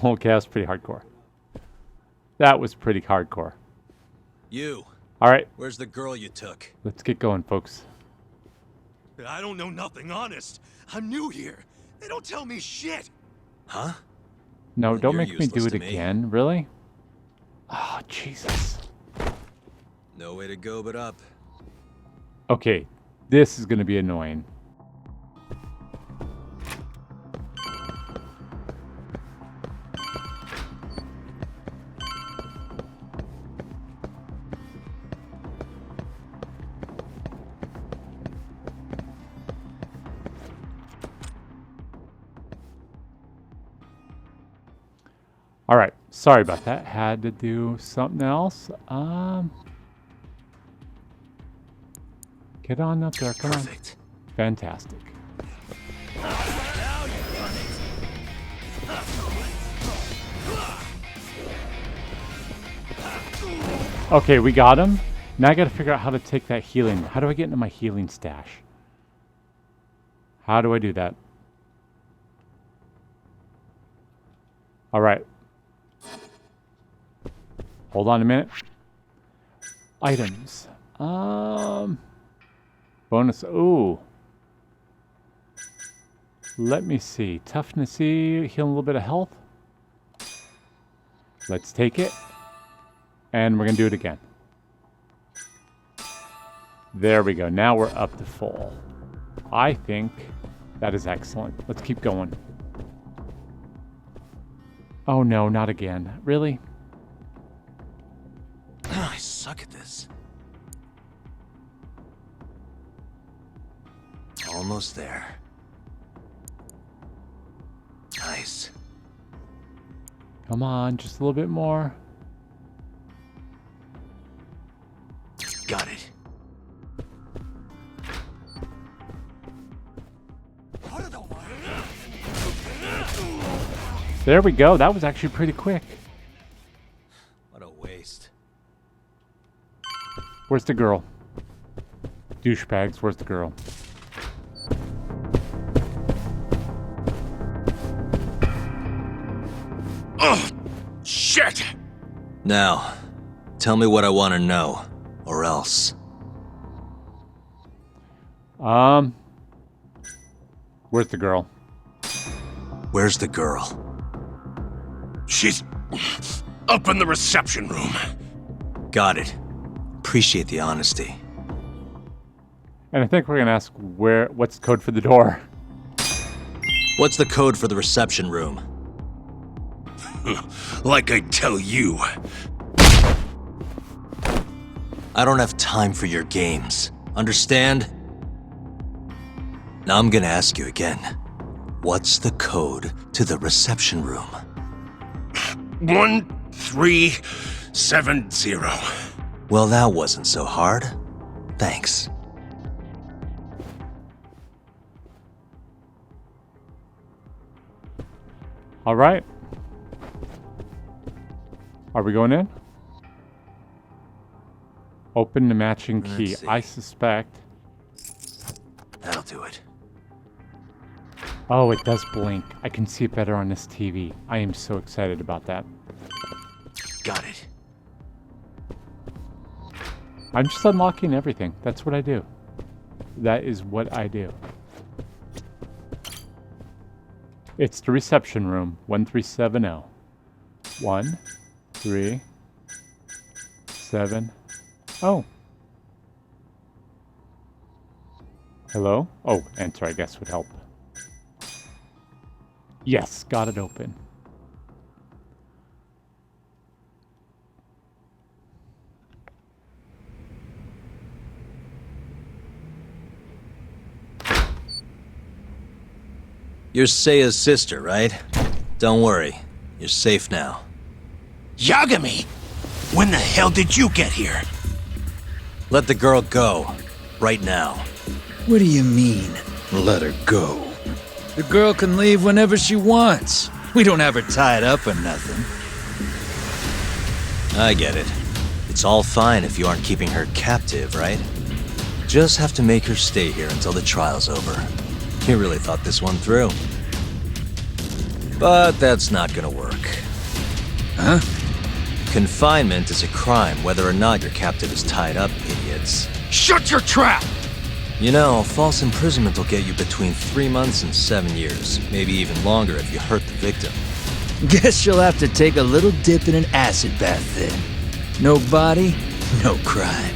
Okay, that's pretty hardcore. That was pretty hardcore. You. All right, Where's the girl you took? let's get going, folks. I don't know nothing, honest. I'm new here. They don't tell me shit. Huh? No, Well, don't you're make me do useless it to me. again. Really? Oh, Jesus. No way to go but up. Okay, this is going to be annoying. All right, sorry about that. Had to do something else. Get on up there, come Perfect. on. Fantastic. Okay, we got him. Now I gotta figure out how to take that healing. How do I get into my healing stash? How do I do that? All right. Hold on a minute. Items. Bonus. Ooh. Let me see. Toughness, healing a little bit of health. Let's take it. And we're going to do it again. There we go. Now we're up to full. I think that is excellent. Let's keep going. Oh no, not again. Really? I suck at this. Almost there. Nice. Come on, just a little bit more. Got it. There we go. That was actually pretty quick. What a waste. Where's the girl? Douchebags, where's the girl? Ugh! Shit! Now, tell me what I want to know, or else. Where's the girl? Where's the girl? She's up in the reception room. Got it. Appreciate the honesty. And I think we're gonna ask what's the code for the door? What's the code for the reception room? Like I tell you. I don't have time for your games. Understand? Now I'm gonna ask you again. What's the code to the reception room? 1370. Well, that wasn't so hard. Thanks. All right. Are we going in? Open the matching key. Let's see. I suspect. That'll do it. Oh, it does blink. I can see it better on this TV. I am so excited about that. Got it. I'm just unlocking everything. That's what I do. That is what I do. It's the reception room, 1370. 1370. Oh. Hello? Oh, enter, I guess, would help. Yes, got it open. You're Seiya's sister, right? Don't worry. You're safe now. Yagami! When the hell did you get here? Let the girl go. Right now. What do you mean, let her go? The girl can leave whenever she wants. We don't have her tied up or nothing. I get it. It's all fine if you aren't keeping her captive, right? Just have to make her stay here until the trial's over. You really thought this one through. But that's not gonna work. Huh? Confinement is a crime whether or not your captive is tied up, idiots. Shut your trap! You know, false imprisonment will get you between 3 months and 7 years, maybe even longer if you hurt the victim. Guess you'll have to take a little dip in an acid bath then. No body, no crime.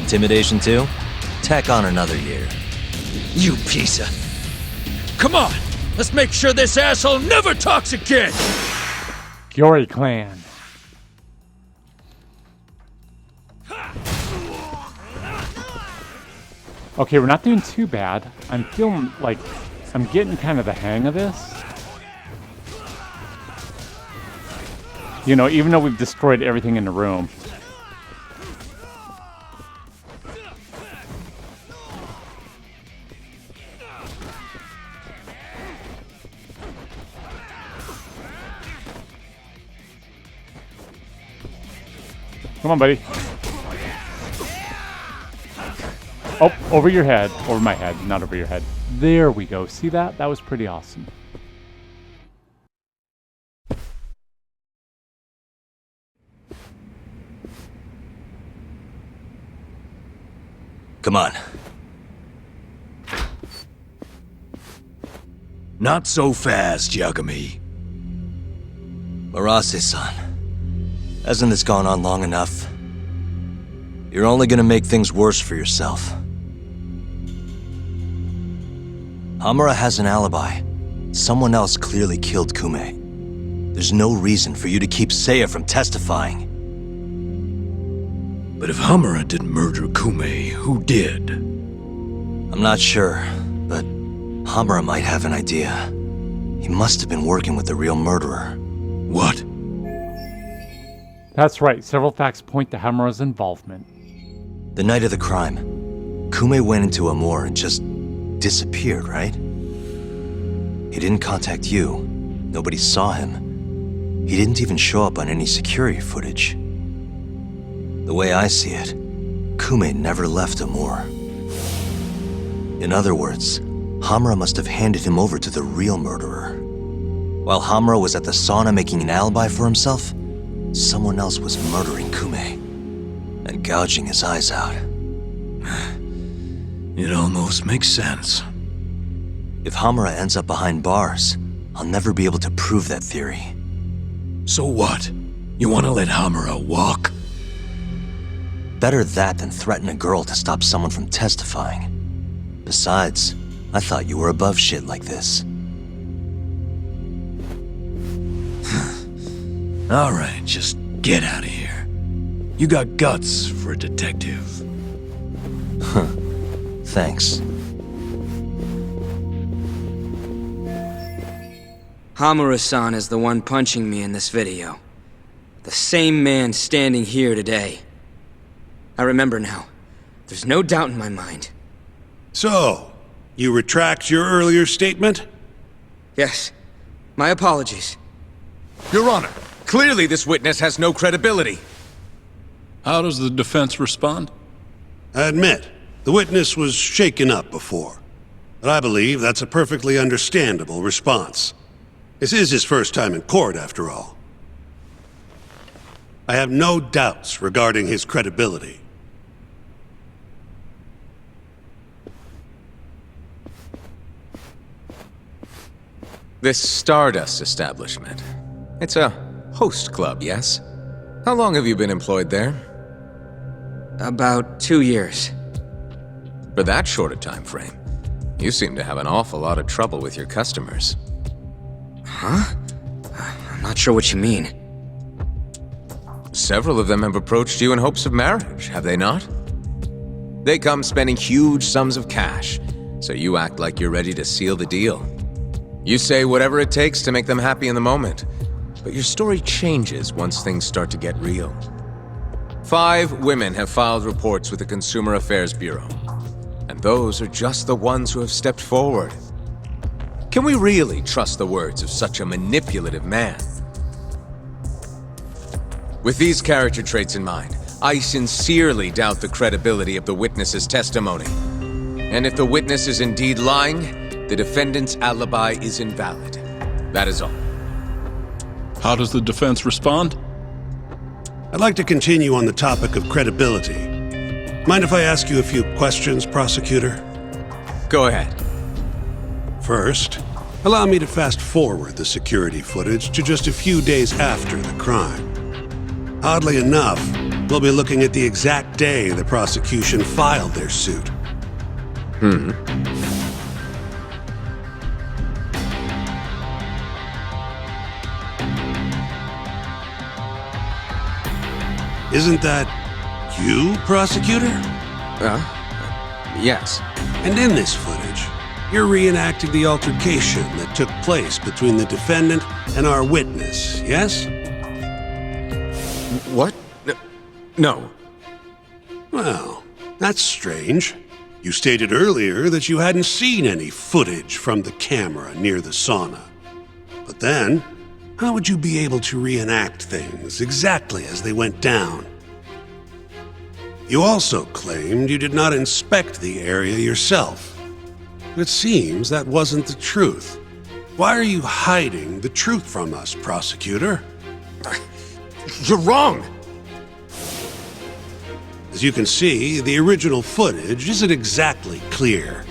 Intimidation too? Tack on another year. You piece of... Come on! Let's make sure this asshole never talks again! Gyori clan. Okay, we're not doing too bad. I'm feeling like I'm getting kind of the hang of this. You know, even though we've destroyed everything in the room. Come on, buddy. Oh, over your head. Over my head, not over your head. There we go. See that? That was pretty awesome. Come on. Not so fast, Yagami. Arase-san, hasn't this gone on long enough? You're only gonna make things worse for yourself. Hamura has an alibi. Someone else clearly killed Kume. There's no reason for you to keep Seiya from testifying. But if Hamura didn't murder Kume, who did? I'm not sure, but Hamura might have an idea. He must have been working with the real murderer. What? That's right. Several facts point to Hamura's involvement. The night of the crime, Kume went into Amur and just disappeared, right? He didn't contact you. Nobody saw him. He didn't even show up on any security footage. The way I see it, Kume never left Amur. In other words, Hamura must have handed him over to the real murderer. While Hamura was at the sauna making an alibi for himself, someone else was murdering Kume and gouging his eyes out. It almost makes sense. If Hamura ends up behind bars, I'll never be able to prove that theory. So what? You want to let Hamura walk? Better that than threaten a girl to stop someone from testifying. Besides, I thought you were above shit like this. All right, just get out of here. You got guts for a detective. Thanks. Hamura-san is the one punching me in this video. The same man standing here today. I remember now. There's no doubt in my mind. So, you retract your earlier statement? Yes. My apologies. Your Honor, clearly this witness has no credibility. How does the defense respond? I admit, the witness was shaken up before. But I believe that's a perfectly understandable response. This is his first time in court, after all. I have no doubts regarding his credibility. This Stardust establishment. It's a host club, yes? How long have you been employed there? About 2 years. For that short a time frame, you seem to have an awful lot of trouble with your customers. Huh? I'm not sure what you mean. Several of them have approached you in hopes of marriage, have they not? They come spending huge sums of cash, so you act like you're ready to seal the deal. You say whatever it takes to make them happy in the moment, but your story changes once things start to get real. 5 women have filed reports with the Consumer Affairs Bureau, and those are just the ones who have stepped forward. Can we really trust the words of such a manipulative man? With these character traits in mind, I sincerely doubt the credibility of the witness's testimony. And if the witness is indeed lying, The defendant's alibi is invalid. That is all. How does the defense respond? I'd like to continue on the topic of credibility. Mind if I ask you a few questions, prosecutor? Go ahead. First, allow me to fast forward the security footage to just a few days after the crime. Oddly enough, we'll be looking at the exact day the prosecution filed their suit. Isn't that you, prosecutor? Yes. And in this footage, you're reenacting the altercation that took place between the defendant and our witness, yes? What? No. Well, that's strange. You stated earlier that you hadn't seen any footage from the camera near the sauna. But then, how would you be able to reenact things exactly as they went down? You also claimed you did not inspect the area yourself. It seems that wasn't the truth. Why are you hiding the truth from us, prosecutor? You're wrong! As you can see, the original footage isn't exactly clear.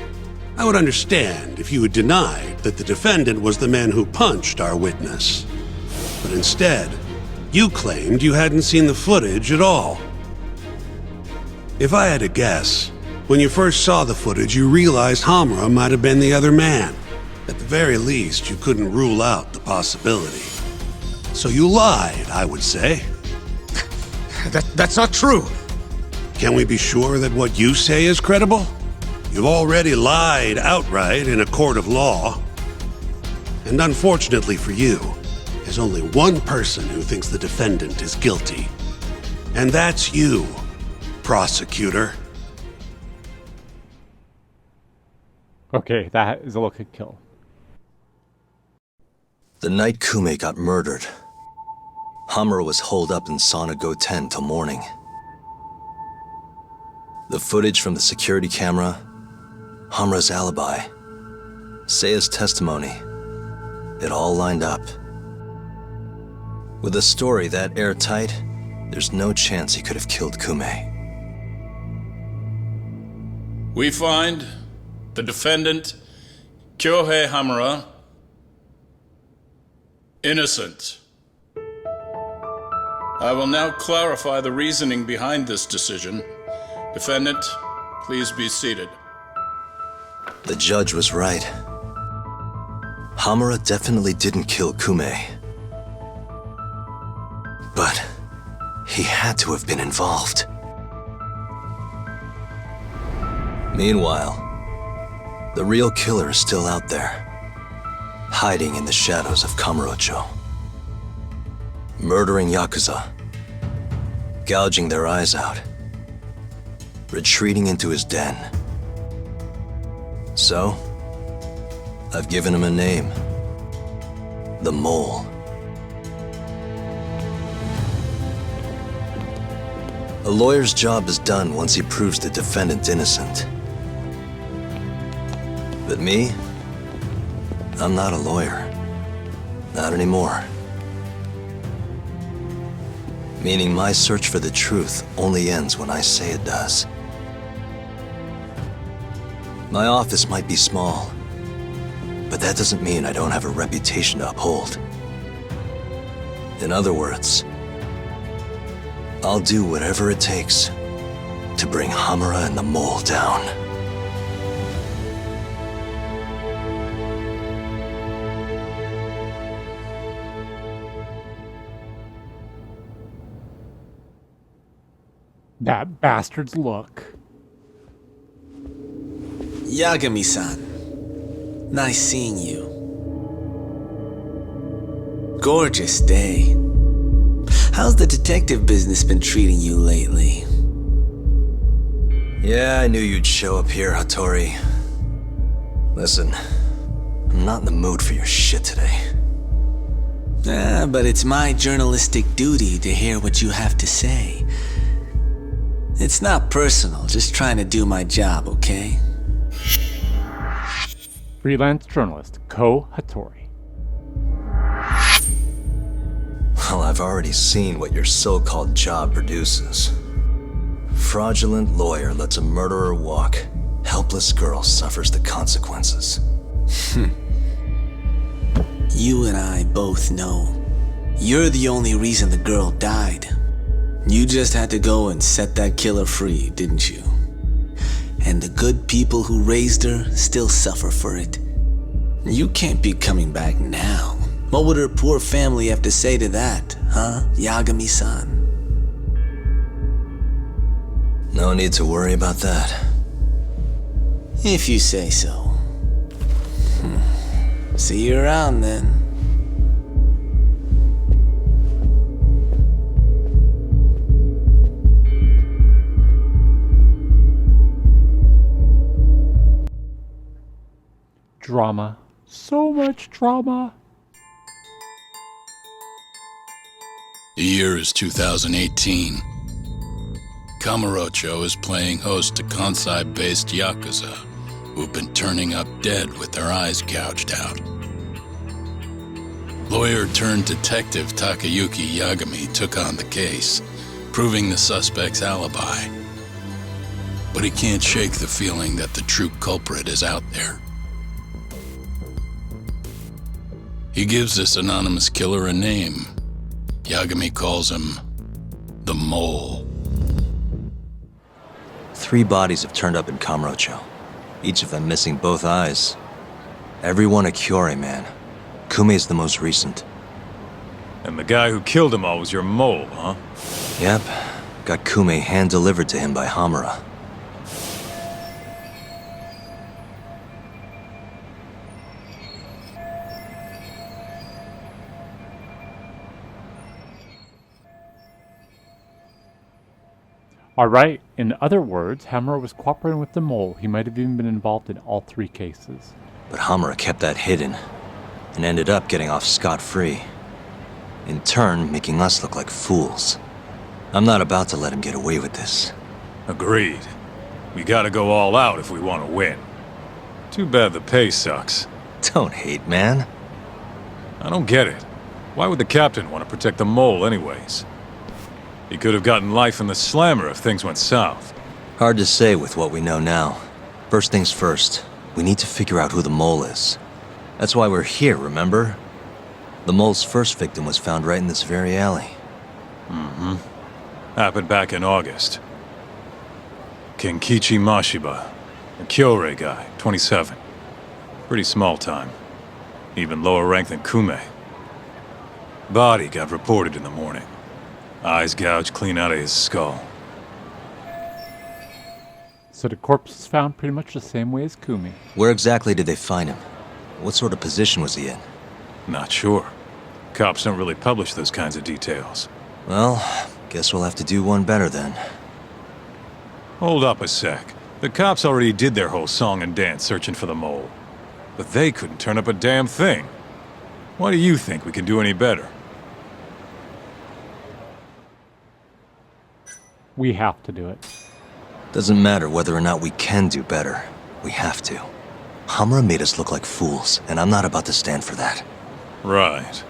I would understand if you had denied that the defendant was the man who punched our witness. But instead, you claimed you hadn't seen the footage at all. If I had to guess, when you first saw the footage, you realized Hamura might have been the other man. At the very least, you couldn't rule out the possibility. So you lied, I would say. That's not true! Can we be sure that what you say is credible? You've already lied outright in a court of law. And unfortunately for you, there's only one person who thinks the defendant is guilty. And that's you, prosecutor. Okay, that is a look at kill. The night Kume got murdered, Hamura was holed up in Sauna Go 10 till morning. The footage from the security camera, Hamura's alibi, Seiya's testimony, it all lined up. With a story that airtight, there's no chance he could have killed Kume. We find the defendant, Kyohei Hamura, innocent. I will now clarify the reasoning behind this decision. Defendant, please be seated. The judge was right. Hamura definitely didn't kill Kume. But he had to have been involved. Meanwhile, the real killer is still out there, hiding in the shadows of Kamurocho. Murdering Yakuza, gouging their eyes out, retreating into his den. So, I've given him a name. The Mole. A lawyer's job is done once he proves the defendant innocent. But me? I'm not a lawyer. Not anymore. Meaning my search for the truth only ends when I say it does. My office might be small, but that doesn't mean I don't have a reputation to uphold. In other words, I'll do whatever it takes to bring Hamura and the Mole down. That bastard's look. Yagami-san, nice seeing you. Gorgeous day. How's the detective business been treating you lately? Yeah, I knew you'd show up here, Hattori. Listen, I'm not in the mood for your shit today. But it's my journalistic duty to hear what you have to say. It's not personal, just trying to do my job, okay? freelance journalist Ko Hattori. Well, I've already seen what your so-called job produces. Fraudulent lawyer lets a murderer walk. Helpless girl suffers the consequences. You and I both know. You're the only reason the girl died. You just had to go and set that killer free, didn't you? And the good people who raised her still suffer for it. You can't be coming back now. What would her poor family have to say to that, huh, Yagami-san? No need to worry about that. If you say so. See you around then. Drama. So much drama. The year is 2018. Kamurocho is playing host to Kansai-based Yakuza, who've been turning up dead with their eyes gouged out. Lawyer-turned-detective Takayuki Yagami took on the case, proving the suspect's alibi. But he can't shake the feeling that the true culprit is out there. He gives this anonymous killer a name. Yagami calls him the Mole. 3 bodies have turned up in Kamurocho, each of them missing both eyes. Everyone a Kyorei man. Kume's the most recent. And the guy who killed them all was your mole, huh? Yep. Got Kume hand-delivered to him by Hamura. Alright, in other words, Hamura was cooperating with the Mole. He might have even been involved in all 3 cases. But Hamura kept that hidden, and ended up getting off scot-free. In turn, making us look like fools. I'm not about to let him get away with this. Agreed. We gotta go all out if we want to win. Too bad the pay sucks. Don't hate, man. I don't get it. Why would the captain want to protect the mole anyways? He could have gotten life in the slammer if things went south. Hard to say with what we know now. First things first, we need to figure out who the mole is. That's why we're here, remember? The mole's first victim was found right in this very alley. Mm-hmm. Happened back in August. Kenkichi Mashiba, a Kyorei guy, 27. Pretty small time. Even lower rank than Kume. Body got reported in the morning. Eyes gouged clean out of his skull. So the corpse was found pretty much the same way as Kumi. Where exactly did they find him? What sort of position was he in? Not sure. Cops don't really publish those kinds of details. Well, guess we'll have to do one better then. Hold up a sec. The cops already did their whole song and dance searching for the mole. But they couldn't turn up a damn thing. Why do you think we can do any better? We have to do it. Doesn't matter whether or not we can do better. We have to. Hamura made us look like fools, and I'm not about to stand for that. Right.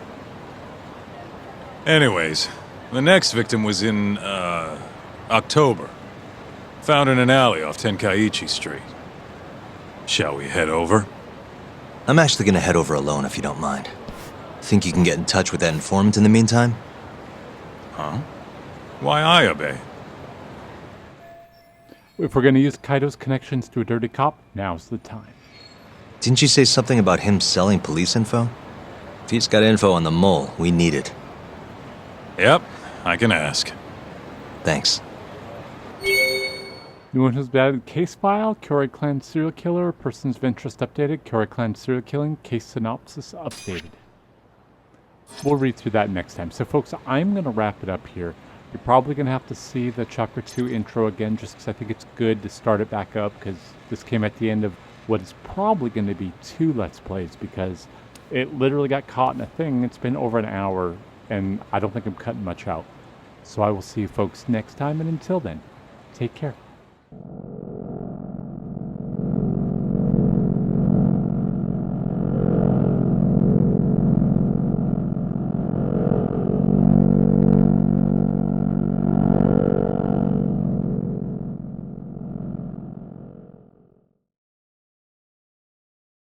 Anyways, the next victim was in, October. Found in an alley off Tenkaichi Street. Shall we head over? I'm actually gonna head over alone if you don't mind. Think you can get in touch with that informant in the meantime? Huh? Why Ayabe? If we're going to use Kaido's connections to a dirty cop, now's the time. Didn't you say something about him selling police info? If he's got info on the mole, we need it. Yep, I can ask. Thanks. Anyone who's bad case file, Kyorei Clan serial killer, person's of interest updated, Kyorei Clan serial killing, case synopsis updated. We'll read through that next time. So folks, I'm going to wrap it up here. You're probably going to have to see the Chapter 2 intro again, just because I think it's good to start it back up, because this came at the end of what is probably going to be 2 Let's Plays, because it literally got caught in a thing. It's been over an hour, and I don't think I'm cutting much out. So I will see you folks next time, and until then, take care.